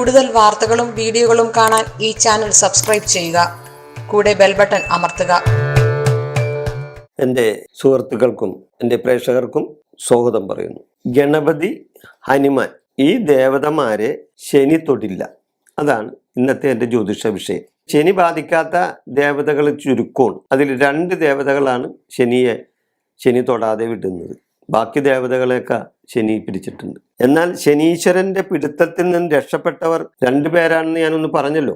കൂടുതൽ വാർത്തകളും വീഡിയോകളും കാണാൻ ഈ ചാനൽ സബ്സ്ക്രൈബ് ചെയ്യുക. കൂടെ ബെൽ ബട്ടൺ അമർത്തുക. എൻ്റെ സുഹൃത്തുക്കൾക്കും എൻ്റെ പ്രേക്ഷകർക്കും സ്വാഗതം പറയുന്നു. ഗണപതി, ഹനുമാൻ ഈ ദേവതമാരെ ശനി തൊടില്ല. അതാണ് ഇന്നത്തെ എൻ്റെ ജ്യോതിഷ വിഷയം. ശനി ബാധിക്കാത്ത ദേവതകൾ ചുരുക്കമാണ്. അതിൽ 2 ദേവതകളാണ് ശനി തൊടാതെ വിടുന്നത്. ബാക്കി ദേവതകളെയൊക്കെ ശനി പിടിച്ചിട്ടുണ്ട്. എന്നാൽ ശനീശ്വരന്റെ പിടുത്തത്തിൽ നിന്ന് രക്ഷപ്പെട്ടവർ 2 പേരാണെന്ന് ഞാനൊന്ന് പറഞ്ഞല്ലോ.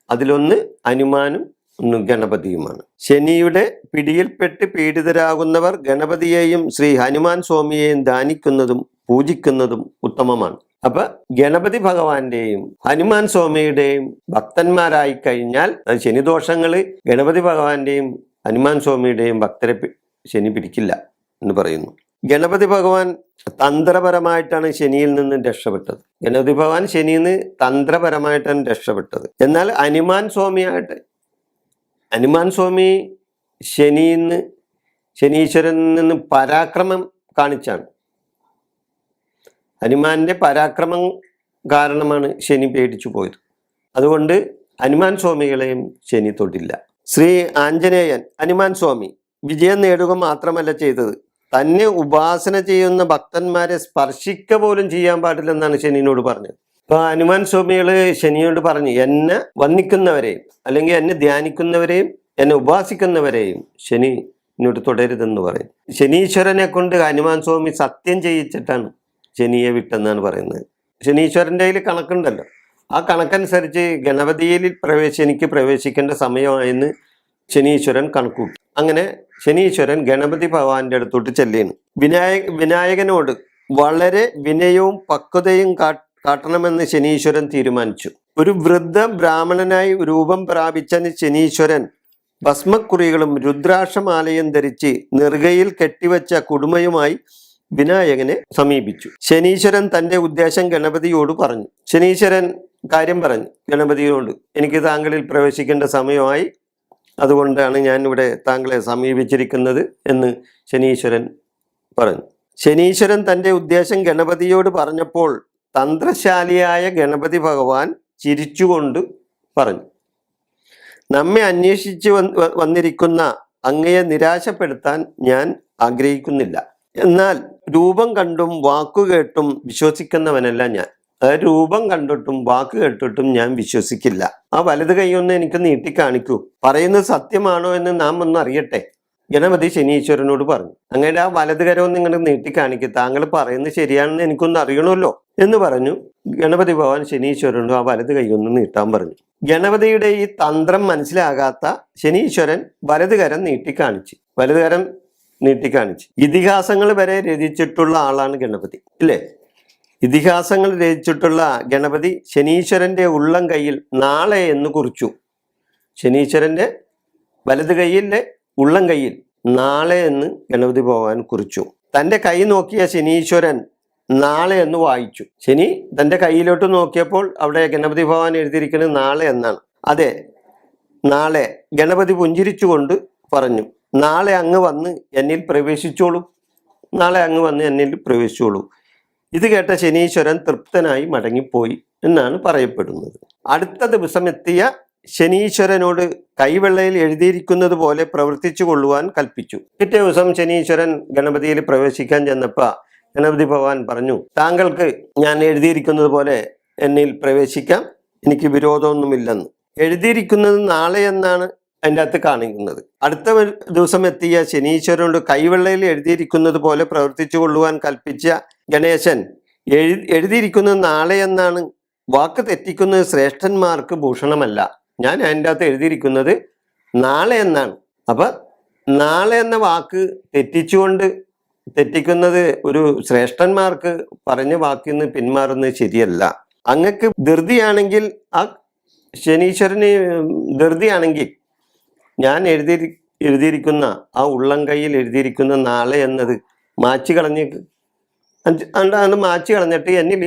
അതിലൊന്ന് ഹനുമാനും ഒന്ന് ഗണപതിയുമാണ്. ശനിയുടെ പിടിയിൽപ്പെട്ട് പീഡിതരാകുന്നവർ ഗണപതിയെയും ശ്രീ ഹനുമാൻ സ്വാമിയെയും ധ്യാനിക്കുന്നതും പൂജിക്കുന്നതും ഉത്തമമാണ്. അപ്പൊ ഗണപതി ഭഗവാന്റെയും ഹനുമാൻ സ്വാമിയുടെയും ഭക്തന്മാരായി കഴിഞ്ഞാൽ ശനിദോഷങ്ങള് ഗണപതി ഭഗവാന്റെയും ഹനുമാൻ സ്വാമിയുടെയും ഭക്തരെ ശനി പിടിക്കില്ല എന്ന് പറയുന്നു. ഗണപതി ഭഗവാൻ തന്ത്രപരമായിട്ടാണ് ശനിയിൽ നിന്ന് രക്ഷപ്പെട്ടത്. ഗണപതി ഭഗവാൻ ശനിയിൽ നിന്ന് തന്ത്രപരമായിട്ടാണ് രക്ഷപ്പെട്ടത്. എന്നാൽ ഹനുമാൻ സ്വാമി ശനീശ്വരനിൽ നിന്ന് പരാക്രമം കാണിച്ചാണ്. ഹനുമാന്റെ പരാക്രമം കാരണമാണ് ശനി പേടിച്ചു പോയത്. അതുകൊണ്ട് ഹനുമാൻ സ്വാമികളെയും ശനി തൊട്ടില്ല. ശ്രീ ആഞ്ജനേയൻ ഹനുമാൻ സ്വാമി വിജയം നേടുക മാത്രമല്ല ചെയ്തത്, തന്നെ ഉപാസന ചെയ്യുന്ന ഭക്തന്മാരെ സ്പർശിക്ക പോലും ചെയ്യാൻ പാടില്ലെന്നാണ് ശനിയോട് പറഞ്ഞത്. അപ്പൊ ഹനുമാൻ സ്വാമികള് ശനിയോട് പറഞ്ഞു, എന്നെ വന്ദിക്കുന്നവരെയും അല്ലെങ്കിൽ എന്നെ ധ്യാനിക്കുന്നവരെയും എന്നെ ഉപാസിക്കുന്നവരെയും ശനി ഇങ്ങോട്ട് തുടരുതെന്ന് പറയും. ശനീശ്വരനെ കൊണ്ട് ഹനുമാൻ സ്വാമി സത്യം ചെയ്യിച്ചിട്ടാണ് ശനിയെ വിട്ടെന്നാണ് പറയുന്നത്. ശനീശ്വരൻ്റെ കയ്യിൽ കണക്കുണ്ടല്ലോ, ആ കണക്കനുസരിച്ച് ഗണപതിയിൽ എനിക്ക് പ്രവേശിക്കേണ്ട സമയമായെന്ന് ശനീശ്വരൻ കണക്കൂട്ടി. അങ്ങനെ ശനീശ്വരൻ ഗണപതി ഭഗവാന്റെ അടുത്തോട്ട് ചെല്ലുകയാണ്. വിനായകനോട് വളരെ വിനയവും പക്വതയും കാട്ടണമെന്ന് ശനീശ്വരൻ തീരുമാനിച്ചു. ഒരു വൃദ്ധ ബ്രാഹ്മണനായി രൂപം പ്രാപിച്ച ശനീശ്വരൻ ഭസ്മക്കുറികളും രുദ്രാക്ഷമാലയും ധരിച്ച് നെറുകയിൽ കെട്ടിവെച്ച കുടുമയുമായി വിനായകനെ സമീപിച്ചു. ശനീശ്വരൻ തന്റെ ഉദ്ദേശം ഗണപതിയോട് പറഞ്ഞു. ശനീശ്വരൻ കാര്യം പറഞ്ഞു ഗണപതിയോട്, എനിക്ക് താങ്കളിൽ പ്രവേശിക്കേണ്ട സമയമായി, അതുകൊണ്ടാണ് ഞാൻ ഇവിടെ താങ്കളെ സമീപിച്ചിരിക്കുന്നത് എന്ന് ശനീശ്വരൻ പറഞ്ഞു. ശനീശ്വരൻ തന്റെ ഉദ്ദേശം ഗണപതിയോട് പറഞ്ഞപ്പോൾ തന്ത്രശാലിയായ ഗണപതി ഭഗവാൻ ചിരിച്ചുകൊണ്ട് പറഞ്ഞു, നമ്മെ അന്വേഷിച്ച് വന്നിരിക്കുന്ന അങ്ങയെ നിരാശപ്പെടുത്താൻ ഞാൻ ആഗ്രഹിക്കുന്നില്ല. എന്നാൽ രൂപം കണ്ടും വാക്കുകേട്ടും വിശ്വസിക്കുന്നവനല്ല ഞാൻ. രൂപം കണ്ടിട്ടും വാക്ക് കേട്ടിട്ടും ഞാൻ വിശ്വസിക്കില്ല. ആ വലത് കൈയൊന്ന് എനിക്ക് നീട്ടി കാണിക്കൂ, പറയുന്നത് സത്യമാണോ എന്ന് നാം ഒന്ന് അറിയട്ടെ. ഗണപതി ശനീശ്വരനോട് പറഞ്ഞു. അങ്ങനെ ആ വലത് കരമൊന്ന് നിങ്ങൾ നീട്ടി കാണിക്കും, താങ്കൾ പറയുന്നത് ശരിയാണെന്ന് എനിക്കൊന്ന് അറിയണമല്ലോ എന്ന് പറഞ്ഞു. ഗണപതി ഭഗവാൻ ശനീശ്വരനോട് ആ വലത് കൈയൊന്ന് നീട്ടാൻ പറഞ്ഞു. ഗണപതിയുടെ ഈ തന്ത്രം മനസ്സിലാകാത്ത ശനീശ്വരൻ വലത് കരം നീട്ടിക്കാണിച്ച് ഇതിഹാസങ്ങൾ വരെ രചിച്ചിട്ടുള്ള ആളാണ് ഗണപതി, ഇല്ലേ? ഇതിഹാസങ്ങൾ രചിച്ചിട്ടുള്ള ഗണപതി ശനീശ്വരന്റെ ഉള്ളം കൈയിൽ നാളെ എന്ന് കുറിച്ചു. ശനീശ്വരന്റെ വലത് കൈയിലെ ഉള്ളം കൈയിൽ നാളെ എന്ന് ഗണപതി ഭഗവാൻ കുറിച്ചു. തൻ്റെ കൈ നോക്കിയ ശനീശ്വരൻ നാളെ എന്ന് വായിച്ചു. ശനി തൻ്റെ കയ്യിലോട്ട് നോക്കിയപ്പോൾ അവിടെ ഗണപതി ഭഗവാൻ എഴുതിയിരിക്കുന്നത് നാളെ എന്നാണ്. അതെ, നാളെ. ഗണപതി പുഞ്ചിരിച്ചുകൊണ്ട് പറഞ്ഞു, നാളെ അങ്ങ് വന്ന് എന്നിൽ പ്രവേശിച്ചോളൂ, നാളെ അങ്ങ് വന്ന് എന്നിൽ പ്രവേശിച്ചോളൂ. ഇത് കേട്ട ശനീശ്വരൻ തൃപ്തനായി മടങ്ങിപ്പോയി എന്നാണ് പറയപ്പെടുന്നത്. അടുത്ത ദിവസം എത്തിയ ശനീശ്വരനോട് കൈവെള്ളയിൽ എഴുതിയിരിക്കുന്നത് പോലെ പ്രവർത്തിച്ചു കൊള്ളുവാൻ കൽപ്പിച്ചു. പിറ്റേ ദിവസം ശനീശ്വരൻ ഗണപതിയിൽ പ്രവേശിക്കാൻ ചെന്നപ്പോൾ ഗണപതി ഭഗവാൻ പറഞ്ഞു, താങ്കൾക്ക് ഞാൻ എഴുതിയിരിക്കുന്നത് പോലെ എന്നിൽ പ്രവേശിക്കാം, എനിക്ക് വിരോധമൊന്നുമില്ലെന്ന്. എഴുതിയിരിക്കുന്നത് നാളെ എന്നാണ് അതിൻ്റെ അകത്ത് കാണിക്കുന്നത്. അടുത്ത ദിവസം എത്തിയ ശനീശ്വരനോട് കൈവെള്ളയിൽ എഴുതിയിരിക്കുന്നത് പോലെ പ്രവർത്തിച്ചു കൊള്ളുവാൻ കൽപ്പിച്ച ഗണേശൻ എഴുതിയിരിക്കുന്നത് നാളെ എന്നാണ്. വാക്ക് തെറ്റിക്കുന്നത് ശ്രേഷ്ഠന്മാർക്ക് ഭൂഷണമല്ല. ഞാൻ അതിൻ്റെ അകത്ത് എഴുതിയിരിക്കുന്നത് നാളെ എന്നാണ്. അപ്പൊ നാളെ എന്ന വാക്ക് തെറ്റിക്കുന്നത് ഒരു ശ്രേഷ്ഠന്മാർക്ക് പറഞ്ഞ വാക്കിൽ നിന്ന് പിന്മാറുന്നത് ശരിയല്ല. അങ്ങക്ക് ധൃതിയാണെങ്കിൽ, ആ ശനീശ്വരന് ധൃതിയാണെങ്കിൽ ഞാൻ എഴുതിയിരിക്കുന്ന ആ ഉള്ളം കൈയിൽ എഴുതിയിരിക്കുന്ന നാളെ എന്നത് മാച്ച് കളഞ്ഞിട്ട് എന്നിൽ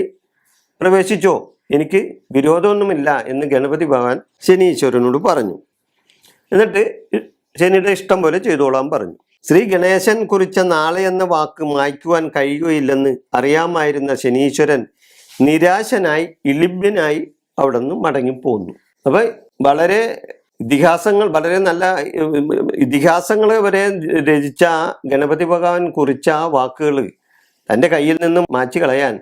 പ്രവേശിച്ചോ, എനിക്ക് വിരോധമൊന്നുമില്ല എന്ന് ഗണപതി ഭഗവാൻ ശനീശ്വരനോട് പറഞ്ഞു. എന്നിട്ട് ശനിയുടെ ഇഷ്ടം പോലെ ചെയ്തോളാൻ പറഞ്ഞു. ശ്രീ ഗണേശൻ കുറിച്ച നാളെ എന്ന വാക്ക് മായ്ക്കുവാൻ കഴിയുകയില്ലെന്ന് അറിയാമായിരുന്ന ശനീശ്വരൻ നിരാശനായി ഇളിഭ്യനായി അവിടെ നിന്ന് മടങ്ങിപ്പോന്നു. അപ്പൊ വളരെ വളരെ നല്ല ഇതിഹാസങ്ങൾ വരെ രചിച്ച ഗണപതി ഭഗവാൻ കുറിച്ച ആ വാക്കുകൾ തൻ്റെ കയ്യിൽ നിന്നും മാറ്റി കളയാൻ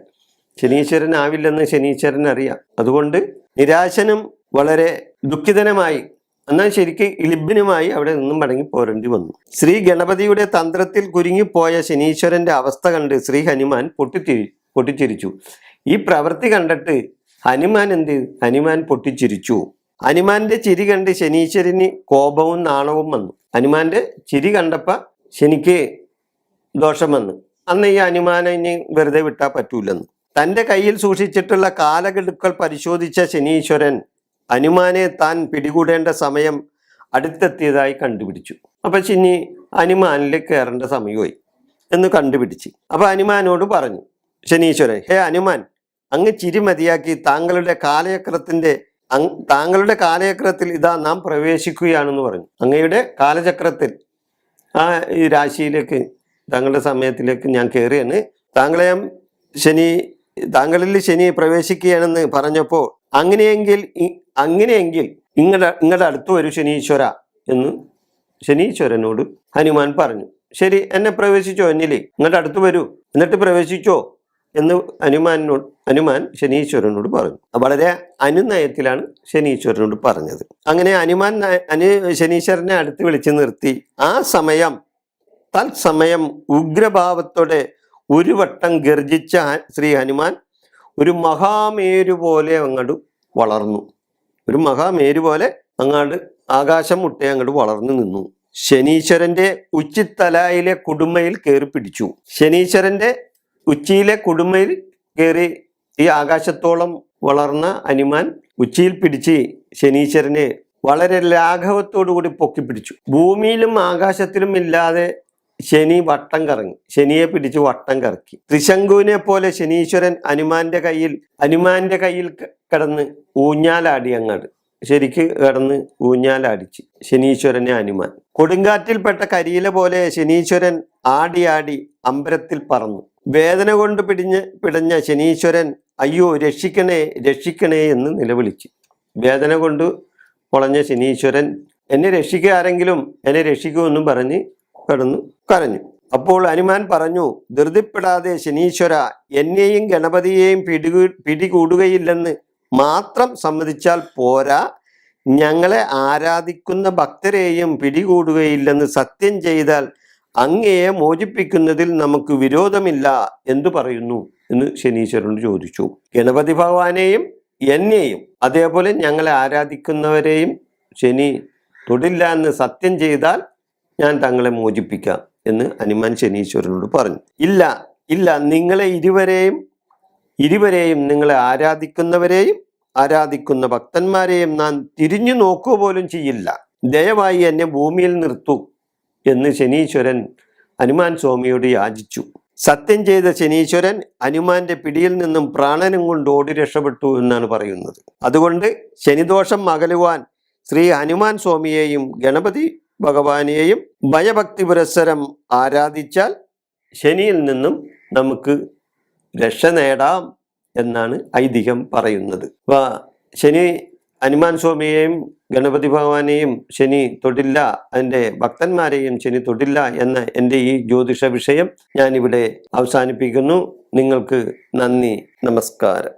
ശനീശ്വരനാവില്ലെന്ന് ശനീശ്വരൻ അറിയാം. അതുകൊണ്ട് നിരാശനും വളരെ ദുഃഖിതനുമായി, എന്നാൽ ശരിക്ക് ഇളിബിനുമായി അവിടെ നിന്നും മടങ്ങി പോരേണ്ടി വന്നു. ശ്രീ ഗണപതിയുടെ തന്ത്രത്തിൽ കുരുങ്ങിപ്പോയ ശനീശ്വരന്റെ അവസ്ഥ കണ്ട് ശ്രീ ഹനുമാൻ പൊട്ടിച്ചിരിച്ചു. ഈ പ്രവൃത്തി കണ്ടിട്ട് ഹനുമാൻ പൊട്ടിച്ചിരിച്ചു. ഹനുമാന്റെ ചിരി കണ്ട് ശനീശ്വരന് കോപവും നാണവും വന്നു. ഹനുമാന്റെ ചിരി കണ്ടപ്പ ശനിക്ക് ദോഷം വന്നു. അന്ന് ഈ ഹനുമാനെ ഇനി വെറുതെ വിട്ടാൽ പറ്റൂലെന്ന് തൻ്റെ കയ്യിൽ സൂക്ഷിച്ചിട്ടുള്ള കാലഗഡുക്കൾ പരിശോധിച്ച ശനീശ്വരൻ ഹനുമാനെ താൻ പിടികൂടേണ്ട സമയം അടുത്തെത്തിയതായി കണ്ടുപിടിച്ചു. അപ്പൊ ശനി ഹനുമാനിൽ കയറേണ്ട സമയമായി എന്ന് കണ്ടുപിടിച്ച് അപ്പൊ ഹനുമാനോട് പറഞ്ഞു ശനീശ്വരൻ, ഹേ ഹനുമാൻ, അങ്ങ് ചിരി മതിയാക്കി താങ്കളുടെ കാലചക്രത്തിൽ ഇതാ നാം പ്രവേശിക്കുകയാണെന്ന് പറഞ്ഞു. അങ്ങയുടെ കാലചക്രത്തിൽ ഈ രാശിയിലേക്ക് താങ്കളുടെ സമയത്തിലേക്ക് ഞാൻ കയറിയാണ്. താങ്കളിൽ ശനി പ്രവേശിക്കുകയാണെന്ന് പറഞ്ഞപ്പോൾ അങ്ങനെയെങ്കിൽ ഇങ്ങടെ അടുത്ത് വരൂ ശനീശ്വര എന്ന് ശനീശ്വരനോട് ഹനുമാൻ പറഞ്ഞു. ശരി, എന്നെ പ്രവേശിച്ചോ, എന്നില്ലേ ഇങ്ങടെ അടുത്ത് വരൂ, എന്നിട്ട് പ്രവേശിച്ചോ എന്ന് ഹനുമാൻ ശനീശ്വരനോട് പറഞ്ഞു. വളരെ അനുനയത്തിലാണ് ശനീശ്വരനോട് പറഞ്ഞത്. അങ്ങനെ ഹനുമാൻ ശനീശ്വരനെ അടുത്ത് വിളിച്ചു നിർത്തി. ആ തത്സമയം ഉഗ്രഭാവത്തോടെ ഒരു വട്ടം ഗർജിച്ച ശ്രീ ഹനുമാൻ ഒരു മഹാമേരു പോലെ അങ്ങോട്ട് വളർന്നു. ഒരു മഹാമേരു പോലെ അങ്ങാട് ആകാശം മുട്ടേ അങ്ങോട്ട് വളർന്നു നിന്നു. ശനീശ്വരന്റെ ഉച്ചിത്തലയിലെ കുടുമയിൽ കയറി പിടിച്ചു. ശനീശ്വരന്റെ ഉച്ചിയിലെ കുടുമയിൽ കയറി ഈ ആകാശത്തോളം വളർന്ന ഹനുമാൻ ഉച്ചിയിൽ പിടിച്ച് ശനീശ്വരനെ വളരെ ലാഘവത്തോടു കൂടി പൊക്കി പിടിച്ചു. ഭൂമിയിലും ആകാശത്തിലും ഇല്ലാതെ ശനി വട്ടം കറങ്ങി. ശനിയെ പിടിച്ച് വട്ടം കറക്കി. ത്രിശങ്കുവിനെ പോലെ ശനീശ്വരൻ ഹനുമാന്റെ കയ്യിൽ കിടന്ന് ഊഞ്ഞാലാടി. അങ്ങാട് ശരിക്ക് കിടന്ന് ഊഞ്ഞാലാടിച്ച് ശനീശ്വരനെ ഹനുമാൻ. കൊടുങ്കാറ്റിൽപ്പെട്ട കരിയില പോലെ ശനീശ്വരൻ ആടി അമ്പരത്തിൽ പറന്നു. വേദന കൊണ്ട് പിടഞ്ഞ ശനീശ്വരൻ അയ്യോ രക്ഷിക്കണേ എന്ന് നിലവിളിച്ചു. വേദന കൊണ്ട് പൊളഞ്ഞ ശനീശ്വരൻ എന്നെ രക്ഷിക്കുക, ആരെങ്കിലും എന്നെ രക്ഷിക്കുമെന്നും പറഞ്ഞ് കരഞ്ഞു. അപ്പോൾ ഹനുമാൻ പറഞ്ഞു, ധൃതിപ്പെടാതെ ശനീശ്വര, എന്നെയും ഗണപതിയെയും പിടികൂടുകയില്ലെന്ന് മാത്രം സമ്മതിച്ചാൽ പോരാ, ഞങ്ങളെ ആരാധിക്കുന്ന ഭക്തരെയും പിടികൂടുകയില്ലെന്ന് സത്യം ചെയ്താൽ അങ്ങയെ മോചിപ്പിക്കുന്നതിൽ നമുക്ക് വിരോധമില്ല എന്തു പറയുന്നു എന്ന് ശനീശ്വരനോട് ചോദിച്ചു. ഗണപതി ഭഗവാനെയും എന്നെയും അതേപോലെ ഞങ്ങളെ ആരാധിക്കുന്നവരെയും ശനി തൊടില്ല എന്ന് സത്യം ചെയ്താൽ ഞാൻ തങ്ങളെ മോചിപ്പിക്കാം എന്ന് ഹനുമാൻ ശനീശ്വരനോട് പറഞ്ഞു. ഇല്ല, നിങ്ങളെ ഇരുവരെയും നിങ്ങളെ ആരാധിക്കുന്ന ഭക്തന്മാരെയും നാം തിരിഞ്ഞു നോക്കുക പോലും ചെയ്യില്ല. ദയവായി എന്നെ ഭൂമിയിൽ നിർത്തൂ എന്ന് ശനീശ്വരൻ ഹനുമാൻ സ്വാമിയോട് യാചിച്ചു. സത്യം ചെയ്ത ശനീശ്വരൻ ഹനുമാന്റെ പിടിയിൽ നിന്നും പ്രാണനും കൊണ്ട് ഓടി രക്ഷപ്പെട്ടു എന്നാണ് പറയുന്നത്. അതുകൊണ്ട് ശനിദോഷം അകലുവാൻ ശ്രീ ഹനുമാൻ സ്വാമിയെയും ഗണപതി ഭഗവാനെയും ഭയഭക്തി പുരസ്സരം ആരാധിച്ചാൽ ശനിയിൽ നിന്നും നമുക്ക് രക്ഷ നേടാം എന്നാണ് ഐതിഹ്യം പറയുന്നത്. ശനി ഹനുമാൻ സ്വാമിയെയും ഗണപതി ഭഗവാനെയും ശനി തൊടില്ല, അതിൻ്റെ ഭക്തന്മാരെയും ശനി തൊടില്ല എന്ന എൻ്റെ ഈ ജ്യോതിഷ വിഷയം ഞാനിവിടെ അവസാനിപ്പിക്കുന്നു. നിങ്ങൾക്ക് നന്ദി, നമസ്കാരം.